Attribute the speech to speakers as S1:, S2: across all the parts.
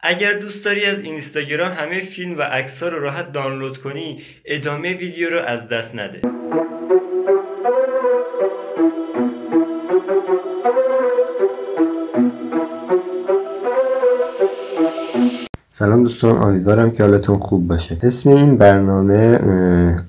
S1: اگر دوست داری از اینستاگرام همه فیلم و عکس‌ها رو راحت دانلود کنی، ادامه ویدیو رو از دست نده.
S2: سلام دوستان، امیدوارم که حالتون خوب باشه. اسم این برنامه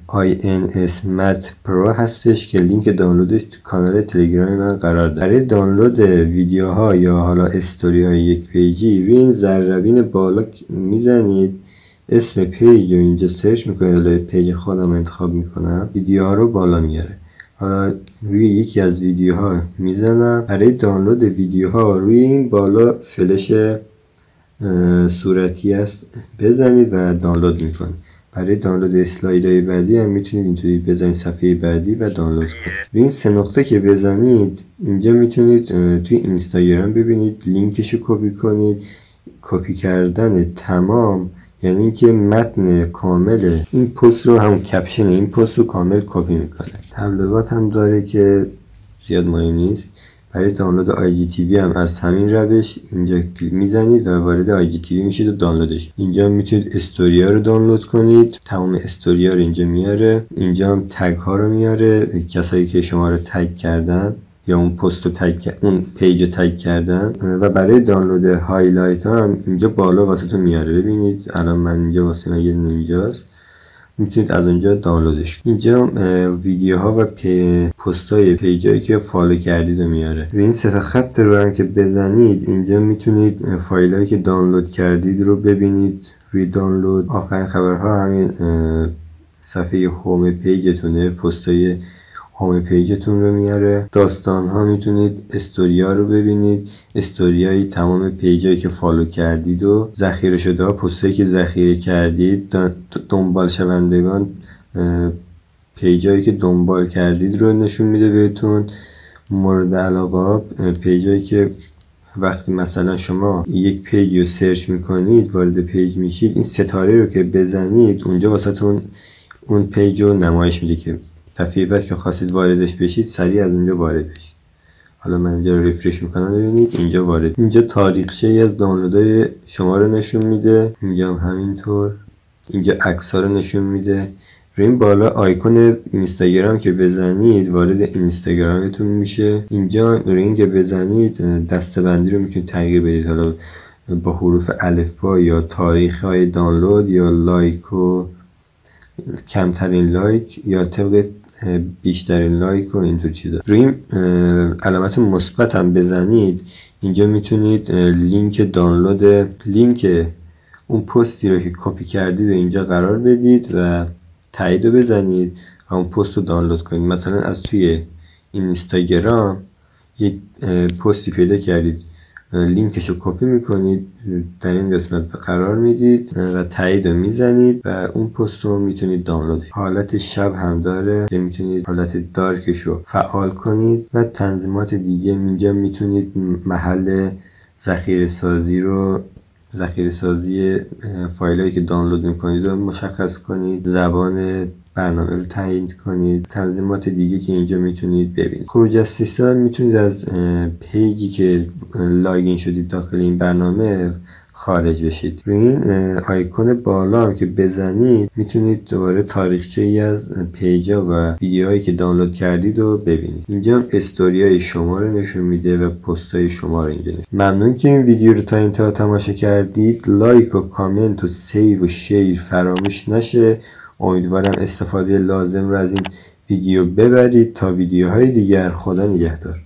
S2: INS Math Pro هستش که لینک دانلودش تو کانال تلگرامی من قرار داره. برای دانلود ویدیوها یا حالا استوری های یک پیجی روی این ضربین بالا میزنید، اسم پیج رو اینجا سرچ میکنید، حالا پیج خودم انتخاب میکنم، ویدیوها رو بالا میاره. حالا روی یکی از ویدیوها میزنم. برای دانلود ویدیوها روی این بالا فلش صورتی است، بزنید و دانلود میکنید. برای دانلود اسلایدهای بعدی هم میتونید اینطوری بزنید صفحه بعدی و دانلود کنید. روی این سه نقطه که بزنید اینجا میتونید توی اینستاگرام ببینید، لینکشو کپی کنید. کپی کردن تمام یعنی اینکه متن کامل این پست رو، هم کپشن این پست رو کامل کپی میکنه. تبلیغات هم داره که زیاد مهم نیست. برای دانلود IGTV هم از همین روش اینجا میزنید و وارد IGTV میشید و دانلودش. اینجا میتونید استوریا رو دانلود کنید، تمام استوریا رو اینجا میاره. اینجا هم تگ ها رو میاره، کسایی که شما رو تگ کردن یا اون پست رو اون پیج رو تگ کردن. و برای دانلود هایلایت ها هم اینجا بالا واسهتون میاره. ببینید الان من اینجا واسه من یه دونه اینجاست، میتونید از اونجا دانلودش کنید. اینجا ویدیوها و پستای پیجایی که فالو کردید رو میاره. روی این سه خط رو هم که بزنید اینجا میتونید فایلایی که دانلود کردید رو ببینید. روی دانلود آخرین خبرها همین صفحه هوم پیجتونه، پستای هوم پیجتون رو میاره. داستان ها میتونید استوریا رو ببینید، استوریای تمام پیجایی که فالو کردید و ذخیره شده ها، پستایی که ذخیره کردید، دنبال شوندگان، پیجایی که دنبال کردید رو نشون میده بهتون. مورد علاقه پیجایی که وقتی مثلا شما یک پیج رو سرچ میکنید، وارد پیج میشید، این ستاره رو که بزنید اونجا واسهتون اون پیج رو نمایش میده که دفعه بعد که خواستید واردش بشید سریع از اونجا وارد بشید. حالا من اینجا رو ریفرش میکنم، ببینید اینجا وارد. اینجا تاریخچه ای از دانلودهای شما رو نشون میده. اینجا هم همینطور. اینجا عکس ها رو نشون میده. روی این بالا آیکون اینستاگرام که بزنید وارد اینستاگرامتون میشه. اینجا روی این که بزنید دسته‌بندی رو میتونید تغییر بدید، حالا با حروف الفبا یا تاریخ های دانلود یا لایک و کمترین لایک یا طبق بیشترین لایک و اینطور چیزا. روی این علامت مثبت هم بزنید اینجا میتونید لینک دانلود، لینک اون پستی رو که کپی کردید و اینجا قرار بدید و تایید رو بزنید و اون پست رو دانلود کنید. مثلا از توی اینستاگرام یک پستی پیدا کردید، لینکش رو کپی میکنید، در این قسمت قرار میدید و تایید رو میزنید و اون پست رو میتونید دانلود. حالت شب هم داره که میتونید حالت دارکش رو فعال کنید و تنظیمات دیگه. اینجا میتونید محل ذخیره سازی فایلایی که دانلود میکنید رو مشخص کنید، زبان برنامه رو تعیین کنید، تنظیمات دیگه که اینجا میتونید ببینید. خروج از سیستم میتونید از پیجی که لاگین شدید داخل این برنامه خارج بشید. روی این آیکون بالا هم که بزنید میتونید دوباره تاریخچه ای از پیجا و ویدیوهایی که دانلود کردید رو ببینید. اینجا هم استوریای شما رو نشون میده و پستای شما رو اینجا نشون. ممنون که این ویدیو رو تا انتها تماشا کردید. لایک و کامنت و سیو و شیر فراموش نشه. امیدوارم استفاده لازم رو از این ویدیو ببرید. تا ویدیوهای دیگر، خدا نگهدار.